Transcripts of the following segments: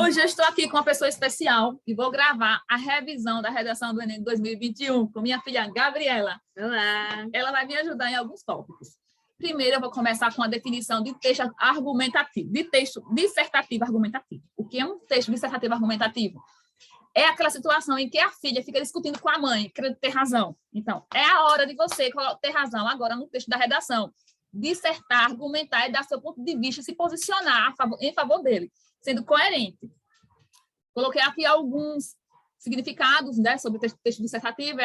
Hoje eu estou aqui com uma pessoa especial e vou gravar a revisão da redação do Enem de 2021 com minha filha Gabriela. Olá! Ela vai me ajudar em alguns tópicos. Primeiro, eu vou começar com a definição de texto argumentativo, de texto dissertativo argumentativo. O que é um texto dissertativo argumentativo? É aquela situação em que a filha fica discutindo com a mãe, querendo ter razão. Então, é a hora de você ter razão agora no texto da redação. Dissertar, argumentar e dar seu ponto de vista, se posicionar em favor dele, sendo coerente. Coloquei aqui alguns significados, né, sobre o texto dissertativo,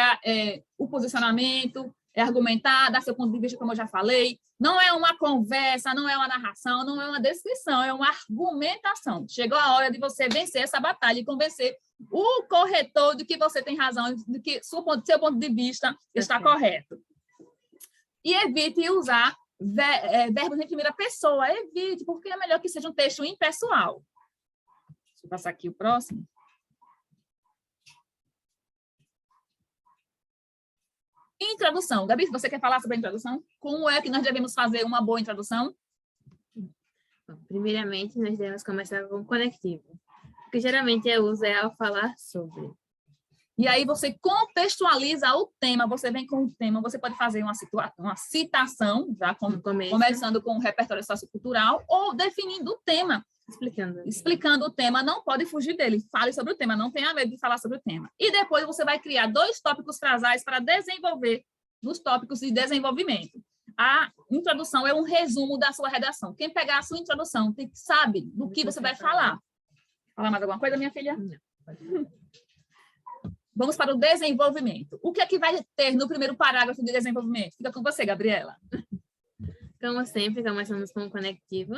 o posicionamento, argumentar, dar seu ponto de vista, como eu já falei. Não é uma conversa, não é uma narração, não é uma descrição, é uma argumentação. Chegou a hora de você vencer essa batalha e convencer o corretor de que você tem razão, de que seu ponto de vista está correto. E evite usar verbos em primeira pessoa, evite, porque é melhor que seja um texto impessoal. Deixa eu passar aqui o próximo. Introdução. Gabi, você quer falar sobre a introdução? Como é que nós devemos fazer uma boa introdução? Bom, primeiramente, nós devemos começar com o conectivo, que geralmente eu uso ao falar sobre. E aí você contextualiza o tema, você vem com o tema, você pode fazer uma citação, já começando com o repertório sociocultural, ou definindo o tema. Explicando o tema, não pode fugir dele. Fale sobre o tema, não tenha medo de falar sobre o tema. E depois você vai criar 2 tópicos frasais para desenvolver nos tópicos de desenvolvimento. A introdução é um resumo da sua redação. Quem pegar a sua introdução sabe do que você vai falar. Falar mais alguma coisa, minha filha? Não. Vamos para o desenvolvimento. O que é que vai ter no primeiro parágrafo de desenvolvimento? Fica com você, Gabriela. Como sempre, começamos com o conectivo.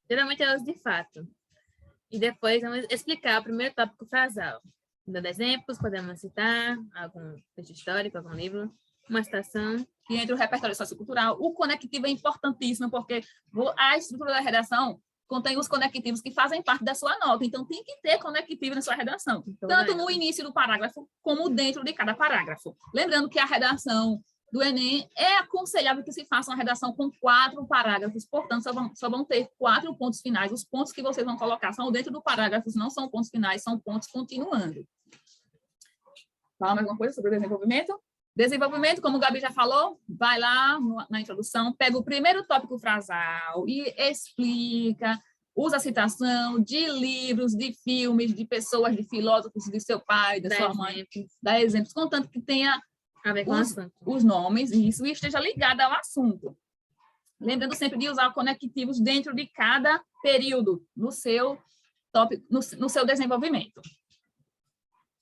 Geralmente é os de fato. E depois vamos explicar o primeiro tópico frasal. Dando exemplos, podemos citar algum texto histórico, algum livro, uma citação. E entre o repertório sociocultural, o conectivo é importantíssimo, porque a estrutura da redação contém os conectivos que fazem parte da sua nota. Então, tem que ter conectivo na sua redação, tanto no início do parágrafo, como dentro de cada parágrafo. Lembrando que a redação do Enem é aconselhável que se faça uma redação com 4 parágrafos, portanto, só vão ter 4 pontos finais. Os pontos que vocês vão colocar são dentro do parágrafo, não são pontos finais, são pontos continuando. Fala mais alguma coisa sobre o desenvolvimento? Desenvolvimento, como o Gabi já falou, vai lá na introdução, pega o primeiro tópico frasal e explica, usa a citação de livros, de filmes, de pessoas, de filósofos, de seu pai, da sua mãe, dá exemplos, contanto que tenha os nomes, isso, e esteja ligado ao assunto. Lembrando sempre de usar conectivos dentro de cada período no seu tópico, no seu desenvolvimento.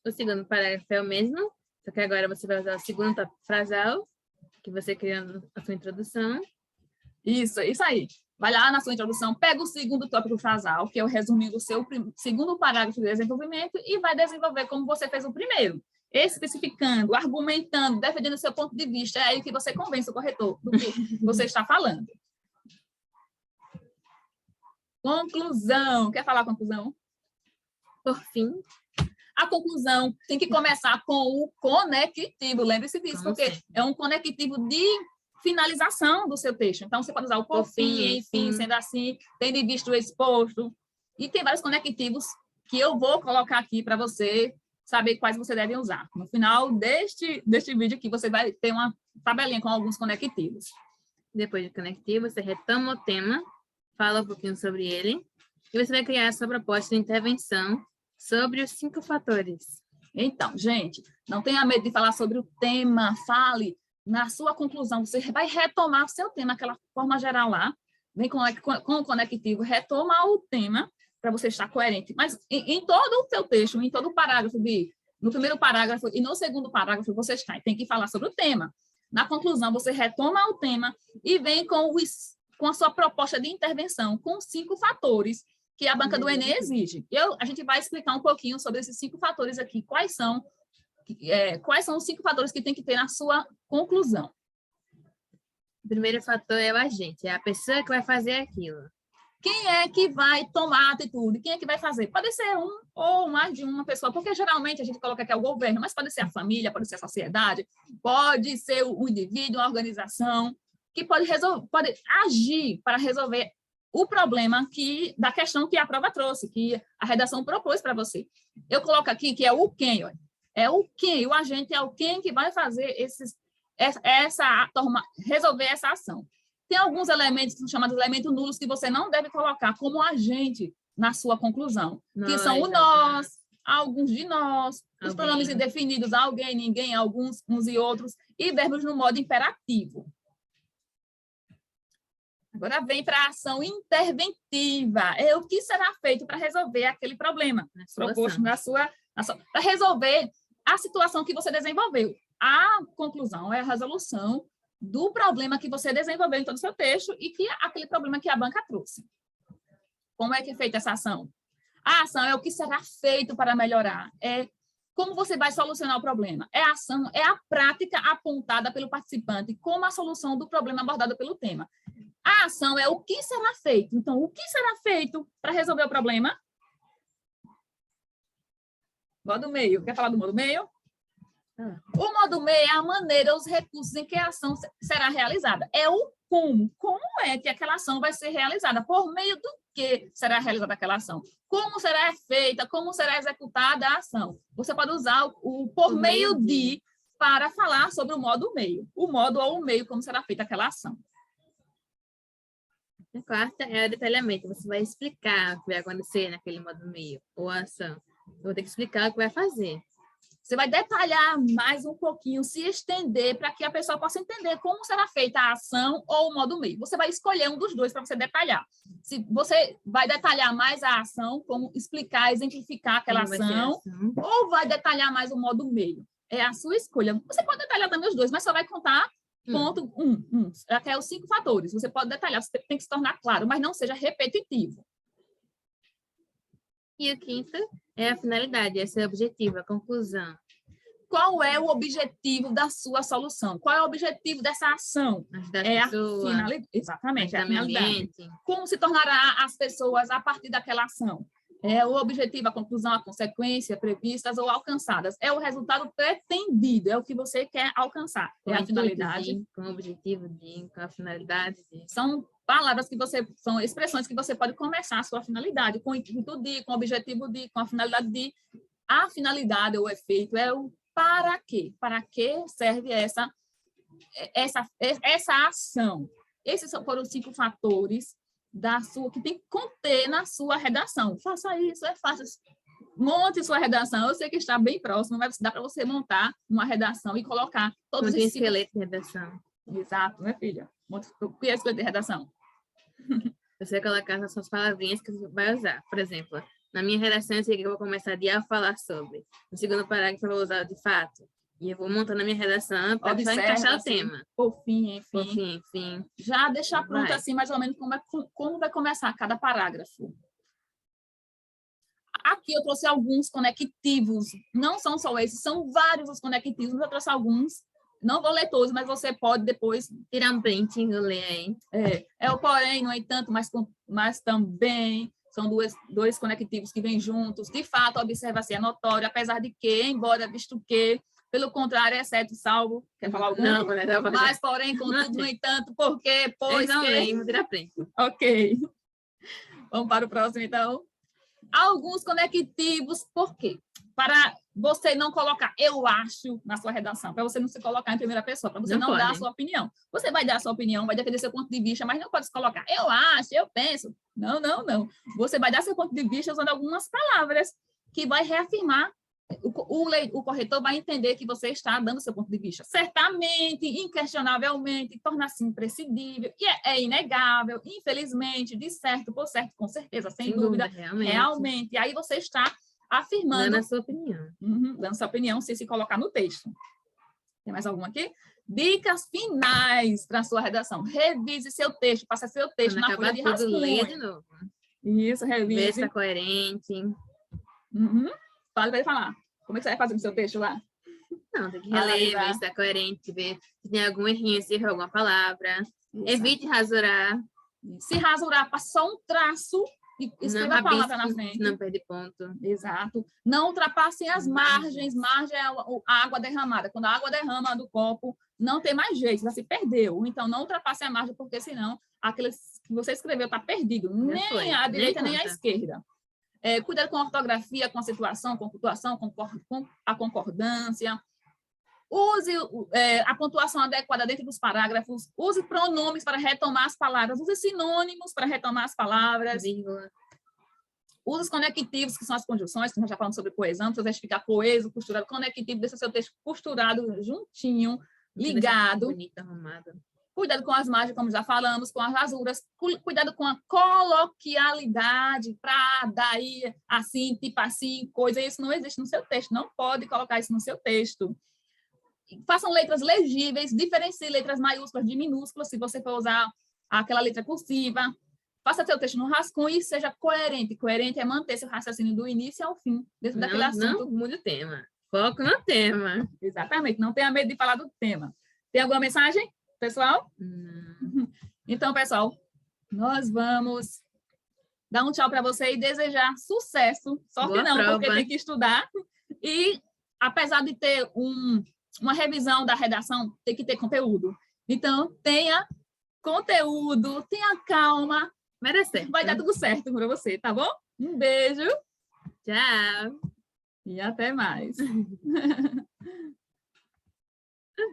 O segundo parágrafo é o mesmo, só que agora você vai usar o segundo tópico frasal, que você criando a sua introdução. Isso aí. Vai lá na sua introdução, pega o segundo tópico frasal, que é o resuminho do seu segundo parágrafo de desenvolvimento, e vai desenvolver como você fez o primeiro. Especificando, argumentando, defendendo o seu ponto de vista, é aí que você convence o corretor do que você está falando. Conclusão. Quer falar a conclusão? Por fim, a conclusão tem que começar com o conectivo. Lembre-se disso, porque é um conectivo de finalização do seu texto. Então, você pode usar o por fim, enfim, sendo assim, tendo visto o exposto. E tem vários conectivos que eu vou colocar aqui para você saber quais você deve usar. No final deste vídeo aqui, você vai ter uma tabelinha com alguns conectivos. Depois do conectivo, você retoma o tema, fala um pouquinho sobre ele, e você vai criar a sua proposta de intervenção sobre os 5 fatores. Então, gente, não tenha medo de falar sobre o tema, fale na sua conclusão, você vai retomar o seu tema, aquela forma geral lá, vem com o conectivo, retoma o tema, para você estar coerente. Mas em todo o seu texto, em todo o parágrafo, no primeiro parágrafo e no segundo parágrafo, você tem que falar sobre o tema. Na conclusão, você retoma o tema e vem com a sua proposta de intervenção, com 5 fatores que a banca do Enem exige. A gente vai explicar um pouquinho sobre esses 5 fatores aqui, quais são os 5 fatores que tem que ter na sua conclusão. O primeiro fator é o agente, é a pessoa que vai fazer aquilo. Quem é que vai tomar a atitude? Quem é que vai fazer? Pode ser um ou mais de uma pessoa, porque geralmente a gente coloca que é o governo, mas pode ser a família, pode ser a sociedade, pode ser o indivíduo, a organização, que pode agir para resolver o problema da questão que a prova trouxe, que a redação propôs para você. Eu coloco aqui que é o quem, olha. É o quem, o agente é o quem que vai fazer resolver essa ação. Tem alguns elementos que são chamados elementos nulos que você não deve colocar como agente na sua conclusão, que são o nós, alguns de nós, os pronomes indefinidos, alguém, ninguém, alguns, uns e outros, e verbos no modo imperativo. Agora vem para a ação interventiva. É o que será feito para resolver aquele problema proposto para resolver a situação que você desenvolveu. A conclusão é a resolução do problema que você desenvolveu em todo o seu texto e que aquele problema que a banca trouxe. Como é que é feita essa ação? A ação é o que será feito para melhorar. É como você vai solucionar o problema. É a ação, é a prática apontada pelo participante como a solução do problema abordado pelo tema. A ação é o que será feito. Então, o que será feito para resolver o problema? Modo meio. Quer falar do modo meio? O modo meio é a maneira, os recursos em que a ação será realizada. É o como. Como é que aquela ação vai ser realizada? Por meio do que será realizada aquela ação? Como será feita? Como será executada a ação? Você pode usar o por meio de para falar sobre o modo meio. O modo ou o meio, como será feita aquela ação. A quarta é o detalhamento. Você vai explicar o que vai acontecer naquele modo meio ou ação. Eu vou ter que explicar o que vai fazer. Você vai detalhar mais um pouquinho, se estender para que a pessoa possa entender como será feita a ação ou o modo meio. Você vai escolher um dos dois para você detalhar. Se você vai detalhar mais a ação, como explicar, exemplificar aquela ação, ou vai detalhar mais o modo meio. É a sua escolha. Você pode detalhar também os dois, mas só vai contar ponto 1. Até os 5 fatores. Você pode detalhar, você tem que se tornar claro, mas não seja repetitivo. E o quinto é a finalidade, esse é o objetivo, a conclusão. Qual é o objetivo da sua solução? Qual é o objetivo dessa ação? É a finalidade. Exatamente, é a finalidade. Como se tornará as pessoas a partir daquela ação? É o objetivo, a conclusão, a consequência previstas ou alcançadas. É o resultado pretendido, é o que você quer alcançar. É a finalidade. Com o objetivo com a finalidade São palavras que são expressões que você pode começar a sua finalidade, com o intuito de, com o objetivo de, com a finalidade de. A finalidade, o efeito, é o para quê? Para que serve essa ação? Esses foram os 5 fatores que tem que conter na sua redação. Faça isso, é fácil. Monte sua redação. Eu sei que está bem próximo, mas dá para você montar uma redação e colocar todos os esqueleto de redação. Exato, minha filha. O que é esqueleto de redação? Você vai colocar as suas palavrinhas que você vai usar. Por exemplo, na minha redação, eu sei que eu vou começar a falar sobre. No segundo parágrafo, eu vou usar de fato. E eu vou montando a minha redação para encaixar o tema. Por fim, enfim. Por fim, enfim. Já deixar pronto assim, mais ou menos, como vai começar cada parágrafo. Aqui eu trouxe alguns conectivos. Não são só esses, são vários os conectivos. Eu trouxe alguns. Não vou ler todos, mas você pode depois tirar um print e ler aí. É o porém, no entanto, mas também são dois conectivos que vêm juntos. De fato, observa-se é notório, apesar de que, embora, visto que, pelo contrário, exceto, salvo. Quer falar algum? Não. Mas, porém, contudo, no entanto, porque, pois não que... vou tirar print. Ok. Vamos para o próximo, então. Alguns conectivos, por quê? Para você não colocar eu acho na sua redação, para você não se colocar em primeira pessoa, para você não dar a sua opinião. Você vai dar a sua opinião, vai defender seu ponto de vista, mas não pode se colocar eu acho, eu penso. Não. Você vai dar seu ponto de vista usando algumas palavras que vai reafirmar, o corretor vai entender que você está dando seu ponto de vista. Certamente, inquestionavelmente, torna-se imprescindível, e é inegável, infelizmente, de certo, por certo, com certeza, sem dúvida, realmente. E aí você está afirmando... Dando a sua opinião. Dando sua opinião, se colocar no texto. Tem mais alguma aqui? Dicas finais para a sua redação. Revise seu texto, faça seu texto na folha de rascunho. Leia de novo. Isso, revise. Vê se está coerente. Pode falar. Como é que você vai fazer no seu texto lá? Não, tem que reler, ver se está coerente, ver se tem algum errinho, se errou alguma palavra. Exato. Evite rasurar. Se rasurar, passa só um traço e escreva a palavra na frente. Não perde ponto. Exato. Não ultrapassem as margens. Margem é a água derramada. Quando a água derrama do copo, não tem mais jeito, já se perdeu. Então, não ultrapasse a margem, porque senão aquele que você escreveu está perdido. Nem a direita, nem a esquerda. Cuidado com a ortografia, com a situação, com a pontuação, com a concordância. Use a pontuação adequada dentro dos parágrafos. Use pronomes para retomar as palavras. Use sinônimos para retomar as palavras. Vírgula. Use os conectivos, que são as conjunções, que nós já falamos sobre coesão. Se você ficar coeso, costurado, conectivo, deixa o seu texto costurado, juntinho, ligado. Bonito, arrumado. Cuidado com as margens, como já falamos, com as rasuras. Cuidado com a coloquialidade, para daí, assim, tipo assim, coisa. Isso não existe no seu texto. Não pode colocar isso no seu texto. Façam letras legíveis, diferencie letras maiúsculas de minúsculas, se você for usar aquela letra cursiva. Faça seu texto no rascunho e seja coerente. Coerente é manter seu raciocínio do início ao fim, dentro daquele assunto. Não mude o tema. Foco no tema. Exatamente. Não tenha medo de falar do tema. Tem alguma mensagem, pessoal? Então, pessoal, nós vamos dar um tchau para você e desejar sucesso. Sorte Boa não, prova. porque tem que estudar. E, apesar de ter uma revisão da redação, tem que ter conteúdo. Então, tenha conteúdo, tenha calma. Vai dar certo. Vai dar tudo certo para você, tá bom? Um beijo. Tchau. E até mais.